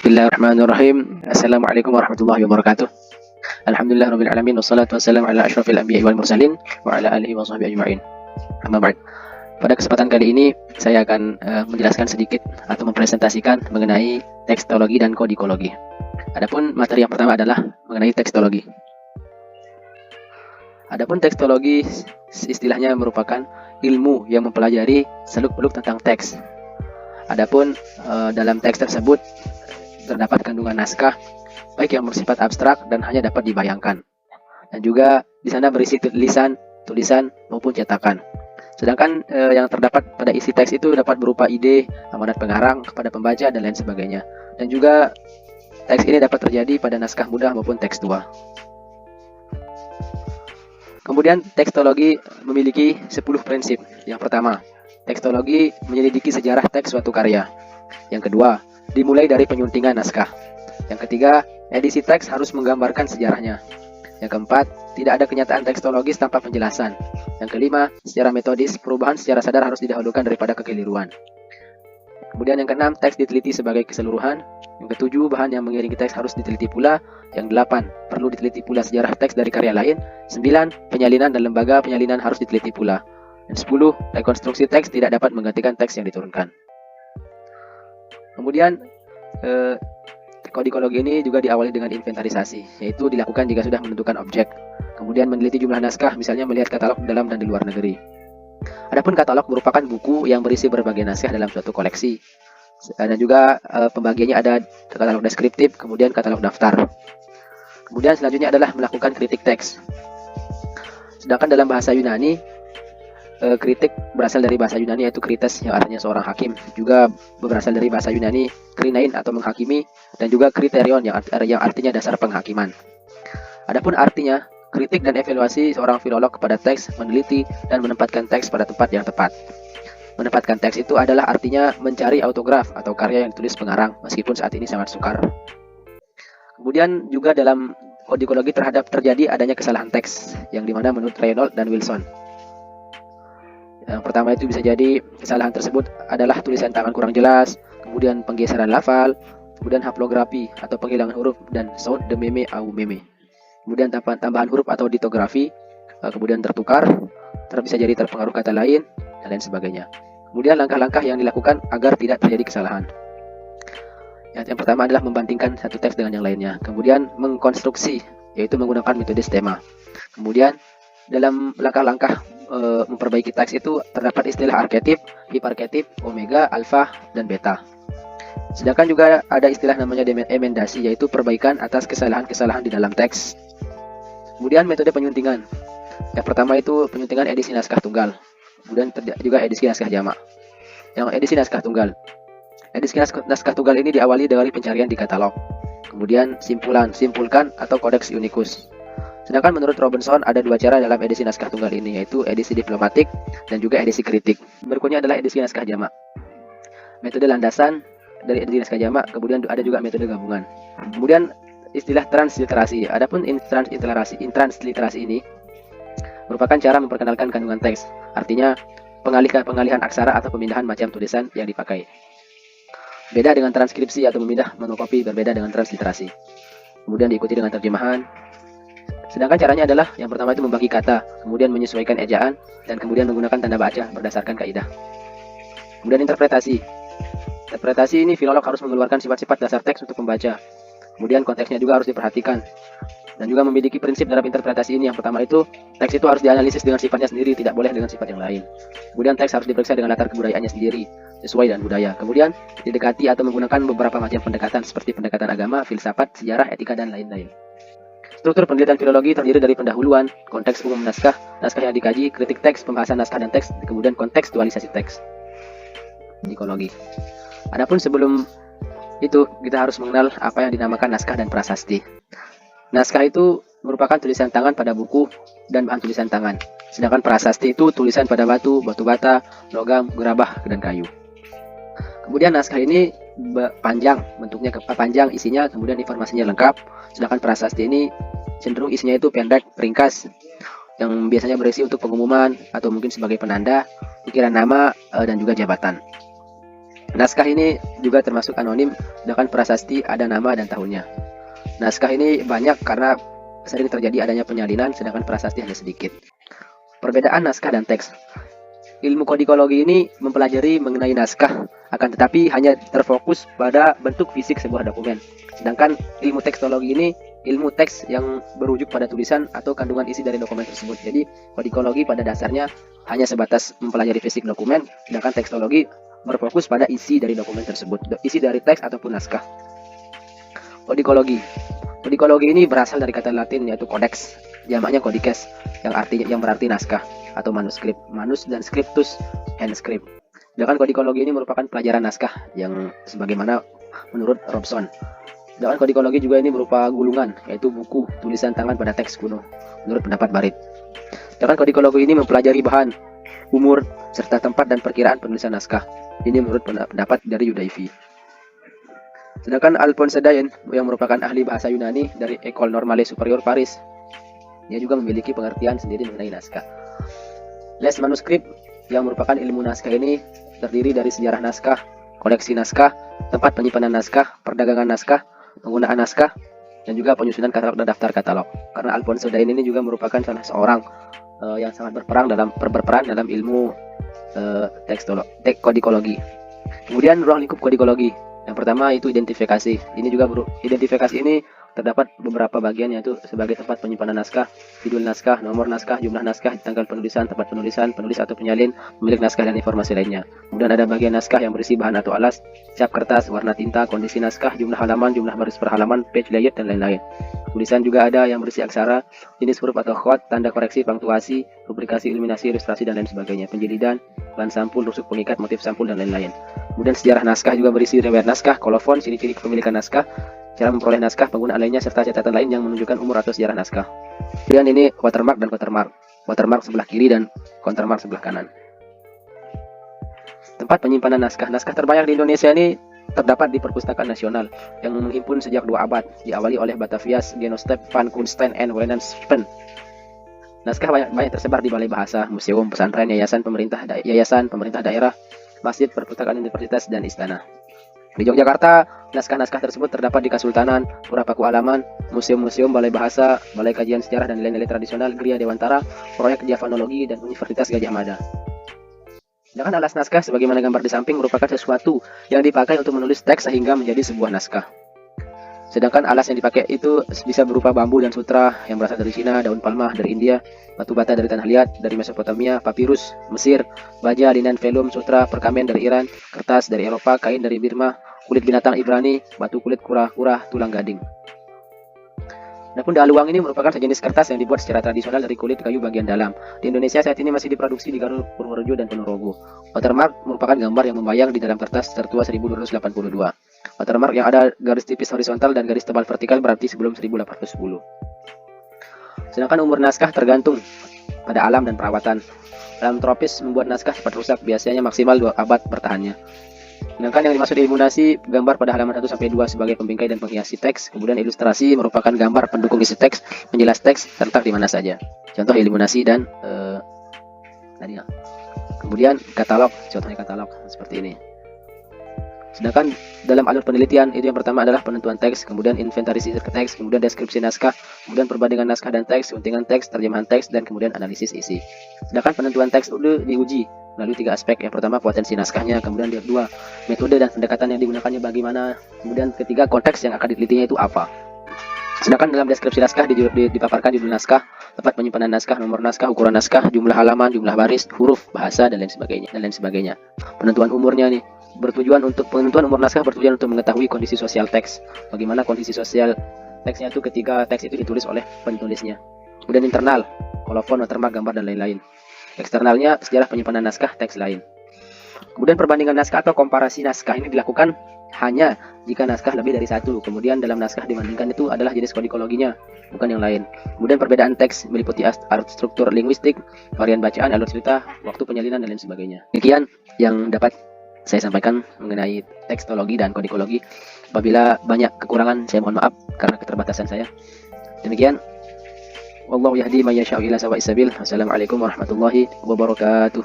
Bismillahirrahmanirrahim. Assalamualaikum warahmatullahi wabarakatuh. Alhamdulillah rabbil alamin wassalatu wassalamu ala asyrafil anbiya'i wal mursalin wa ala alihi wa sahbihi ajma'in. Amma ba'd. Pada kesempatan kali ini saya akan menjelaskan sedikit atau mempresentasikan mengenai tekstologi dan kodikologi. Adapun materi yang pertama adalah mengenai tekstologi. Adapun tekstologi istilahnya merupakan ilmu yang mempelajari seluk-beluk tentang teks. Adapun dalam teks tersebut terdapat kandungan naskah baik yang bersifat abstrak dan hanya dapat dibayangkan, dan juga di sana berisi tulisan maupun cetakan. Sedangkan yang terdapat pada isi teks itu dapat berupa ide, amanat pengarang kepada pembaca dan lain sebagainya. Dan juga teks ini dapat terjadi pada naskah mudah maupun teks tua. Kemudian tekstologi memiliki 10 prinsip. Yang pertama, tekstologi menyelidiki sejarah teks suatu karya. Yang kedua, dimulai dari penyuntingan naskah. Yang ketiga, edisi teks harus menggambarkan sejarahnya. Yang keempat, tidak ada kenyataan tekstologis tanpa penjelasan. Yang kelima, secara metodis, perubahan secara sadar harus didahulukan daripada kekeliruan. Kemudian yang keenam, teks diteliti sebagai keseluruhan. Yang ketujuh, bahan yang mengiringi teks harus diteliti pula. Yang delapan, perlu diteliti pula sejarah teks dari karya lain. 9, penyalinan dan lembaga penyalinan harus diteliti pula. Dan 10, rekonstruksi teks tidak dapat menggantikan teks yang diturunkan. Kemudian kodikologi ini juga diawali dengan inventarisasi, yaitu dilakukan jika sudah menentukan objek. Kemudian meneliti jumlah naskah, misalnya melihat katalog dalam dan di luar negeri. Adapun katalog merupakan buku yang berisi berbagai naskah dalam suatu koleksi. Dan juga pembagiannya ada katalog deskriptif, kemudian katalog daftar. Kemudian selanjutnya adalah melakukan kritik teks. Sedangkan dalam bahasa Yunani, kritik berasal dari bahasa Yunani yaitu krites yang artinya seorang hakim, juga berasal dari bahasa Yunani krinain atau menghakimi, dan juga kriterion yang artinya dasar penghakiman. Adapun artinya, kritik dan evaluasi seorang filolog kepada teks, meneliti dan menempatkan teks pada tempat yang tepat. Menempatkan teks itu adalah artinya mencari autograf atau karya yang ditulis pengarang, meskipun saat ini sangat sukar. Kemudian juga dalam kodikologi terjadi adanya kesalahan teks, yang dimana menurut Reynolds dan Wilson. Yang pertama itu bisa jadi kesalahan tersebut adalah tulisan tangan kurang jelas, kemudian penggeseran lafal, kemudian haplografi atau penghilangan huruf, dan sound de meme au meme. Kemudian tambahan huruf atau ditografi, kemudian tertukar, bisa jadi terpengaruh kata lain, dan lain sebagainya. Kemudian langkah-langkah yang dilakukan agar tidak terjadi kesalahan. Yang pertama adalah membandingkan satu teks dengan yang lainnya. Kemudian mengkonstruksi, yaitu menggunakan metode stema. Kemudian dalam langkah-langkah memperbaiki teks itu terdapat istilah arketip, hiparketip, omega, alfa, dan beta. Sedangkan juga ada istilah namanya emendasi, yaitu perbaikan atas kesalahan-kesalahan di dalam teks. Kemudian metode penyuntingan. Yang pertama itu penyuntingan edisi naskah tunggal. Kemudian juga edisi naskah jamak. Yang edisi naskah tunggal. Edisi naskah tunggal ini diawali dari pencarian di katalog. Kemudian simpulkan atau kodeks unikus. Sedangkan menurut Robinson ada dua cara dalam edisi naskah tunggal ini, yaitu edisi diplomatik dan juga edisi kritik. Berikutnya adalah edisi naskah jamak. Metode landasan dari edisi naskah jamak, kemudian ada juga metode gabungan. Kemudian istilah transliterasi. Adapun transliterasi ini merupakan cara memperkenalkan kandungan teks. Artinya pengalihan aksara atau pemindahan macam tulisan yang dipakai. Beda dengan transkripsi atau memindah monokopi, berbeda dengan transliterasi. Kemudian diikuti dengan terjemahan. Sedangkan caranya adalah yang pertama itu membagi kata, kemudian menyesuaikan ejaan, dan kemudian menggunakan tanda baca berdasarkan kaidah. Kemudian interpretasi. Interpretasi ini filolog harus mengeluarkan sifat-sifat dasar teks untuk membaca. Kemudian konteksnya juga harus diperhatikan. Dan juga memiliki prinsip dalam interpretasi ini. Yang pertama itu, teks itu harus dianalisis dengan sifatnya sendiri, tidak boleh dengan sifat yang lain. Kemudian teks harus diperiksa dengan latar kebudayaannya sendiri, sesuai dengan budaya. Kemudian didekati atau menggunakan beberapa macam pendekatan seperti pendekatan agama, filsafat, sejarah, etika, dan lain-lain. Struktur penelitian filologi terdiri dari pendahuluan, konteks umum naskah yang dikaji, kritik teks, pembahasan naskah dan teks, kemudian kontekstualisasi teks. Psikologi. Adapun sebelum itu kita harus mengenal apa yang dinamakan naskah dan prasasti. Naskah itu merupakan tulisan tangan pada buku dan bahan tulisan tangan. Sedangkan prasasti itu tulisan pada batu bata, logam, gerabah, dan kayu. Kemudian naskah ini panjang, bentuknya panjang, isinya, kemudian informasinya lengkap. Sedangkan prasasti ini cenderung isinya itu pendek, ringkas, yang biasanya berisi untuk pengumuman atau mungkin sebagai penanda, pikiran nama, dan juga jabatan. Naskah ini juga termasuk anonim, sedangkan prasasti ada nama dan tahunnya. Naskah ini banyak karena sering terjadi adanya penyalinan, sedangkan prasasti hanya sedikit. Perbedaan naskah dan teks. Ilmu kodikologi ini mempelajari mengenai naskah, akan tetapi hanya terfokus pada bentuk fisik sebuah dokumen. Sedangkan ilmu tekstologi ini ilmu teks yang berujuk pada tulisan atau kandungan isi dari dokumen tersebut. Jadi kodikologi pada dasarnya hanya sebatas mempelajari fisik dokumen, sedangkan tekstologi berfokus pada isi dari dokumen tersebut, isi dari teks ataupun naskah. Kodikologi. Kodikologi ini berasal dari kata Latin yaitu codex, jamaknya codices, yang berarti naskah atau manuskrip. Manus dan scriptus, handscript. Sedangkan kodikologi ini merupakan pelajaran naskah yang sebagaimana menurut Robson. Sedangkan kodikologi juga ini berupa gulungan, yaitu buku tulisan tangan pada teks kuno, menurut pendapat Barit. Sedangkan kodikologi ini mempelajari bahan, umur, serta tempat dan perkiraan penulisan naskah. Ini menurut pendapat dari Yudaifi. Sedangkan Alphonse Dayen yang merupakan ahli bahasa Yunani dari École Normale Supérieure Paris, dia juga memiliki pengertian sendiri mengenai naskah. Les manuscript yang merupakan ilmu naskah ini terdiri dari sejarah naskah, koleksi naskah, tempat penyimpanan naskah, perdagangan naskah, penggunaan naskah, dan juga penyusunan katalog dan daftar katalog. Karena Alphonse Dayen ini juga merupakan salah seorang yang sangat berperan dalam ilmu kodikologi. Kemudian ruang lingkup kodikologi. Yang pertama itu identifikasi. Ini juga identifikasi ini terdapat beberapa bagian, yaitu sebagai tempat penyimpanan naskah, judul naskah, nomor naskah, jumlah naskah, tanggal penulisan, tempat penulisan, penulis atau penyalin, pemilik naskah, dan informasi lainnya. Kemudian ada bagian naskah yang berisi bahan atau alas, cap kertas, warna tinta, kondisi naskah, jumlah halaman, jumlah baris per halaman, page layout, dan lain-lain. Tulisan juga ada yang berisi aksara, jenis huruf atau khot, tanda koreksi, punktuasi, rubrikasi, iluminasi, ilustrasi, dan lain sebagainya, penjilidan, bahan sampul, rusuk pengikat, motif sampul, dan lain-lain. Kemudian sejarah naskah juga berisi riwayat naskah, kolofon, ciri-ciri kepemilikan naskah, cara memperoleh naskah, penggunaan lainnya, serta catatan lain yang menunjukkan umur atau sejarah naskah. Kemudian ini watermark dan countermark. Watermark sebelah kiri dan countermark sebelah kanan. Tempat penyimpanan naskah. Naskah terbanyak di Indonesia ini terdapat di Perpustakaan Nasional yang menghimpun sejak 2 abad, diawali oleh Batavias, Genostep, Van Kunstein, and Wenenspen. Naskah banyak tersebar di balai bahasa, museum, pesantren, yayasan pemerintah daerah, masjid, perpustakaan universitas, dan istana. Di Yogyakarta, naskah-naskah tersebut terdapat di Kasultanan, Pura Paku Alaman, museum-museum, balai bahasa, balai kajian sejarah dan nilai-nilai tradisional, Gria Dewantara, proyek Javanologi, dan Universitas Gadjah Mada. Sedangkan alas naskah sebagaimana gambar di samping merupakan sesuatu yang dipakai untuk menulis teks sehingga menjadi sebuah naskah. Sedangkan alas yang dipakai itu bisa berupa bambu dan sutra yang berasal dari Cina, daun palma dari India, batu bata dari tanah liat, dari Mesopotamia, papirus, Mesir, baja, linen, velum, sutra, perkamen dari Iran, kertas dari Eropa, kain dari Birma, kulit binatang Ibrani, batu kulit kura-kura, tulang gading. Adapun daluang ini merupakan sejenis kertas yang dibuat secara tradisional dari kulit kayu bagian dalam. Di Indonesia saat ini masih diproduksi di Garut, Purworejo, dan Ponorogo. Watermark merupakan gambar yang membayang di dalam kertas tertua 1282. Watermark yang ada garis tipis horizontal dan garis tebal vertikal berarti sebelum 1810. Sedangkan umur naskah tergantung pada alam dan perawatan. Alam tropis membuat naskah cepat rusak, biasanya maksimal 2 abad bertahannya. Sedangkan yang dimaksud eliminasi, gambar pada halaman 1-2 sebagai pembingkai dan penghiasi teks. Kemudian ilustrasi merupakan gambar pendukung isi teks, menjelas teks terletak di mana saja. Contoh eliminasi dan kemudian katalog, contohnya katalog seperti ini. Sedangkan dalam alur penelitian itu yang pertama adalah penentuan teks, kemudian inventarisasi teks, kemudian deskripsi naskah, kemudian perbandingan naskah dan teks, keuntungan teks, terjemahan teks, dan kemudian analisis isi. Sedangkan penentuan teks itu diuji melalui 3 aspek. Yang pertama potensi naskahnya, kemudian yang kedua metode dan pendekatan yang digunakannya bagaimana, kemudian ketiga konteks yang akan ditelitinya itu apa. Sedangkan dalam deskripsi naskah dipaparkan judul naskah, tempat penyimpanan naskah, nomor naskah, ukuran naskah, jumlah halaman, jumlah baris, huruf, bahasa, dan lain sebagainya. Penentuan umurnya nih, penentuan umur naskah bertujuan untuk mengetahui kondisi sosial teks. Bagaimana kondisi sosial teksnya itu ketika teks itu ditulis oleh penulisnya. Kemudian internal, kolofon, watermark, gambar, dan lain-lain. Eksternalnya sejarah penyimpanan naskah teks lain. Kemudian perbandingan naskah atau komparasi naskah ini dilakukan hanya jika naskah lebih dari 1. Kemudian dalam naskah dibandingkan itu adalah jenis kodikologinya, bukan yang lain. Kemudian perbedaan teks meliputi struktur linguistik, varian bacaan, alur cerita, waktu penyalinan, dan lain sebagainya. Demikian yang dapat saya sampaikan mengenai tekstologi dan kodikologi. Apabila banyak kekurangan, saya mohon maaf karena keterbatasan saya. Demikian. Wallahu yahdi may yasha'u ila sawa'is sabil. Wassalamualaikum warahmatullahi wabarakatuh.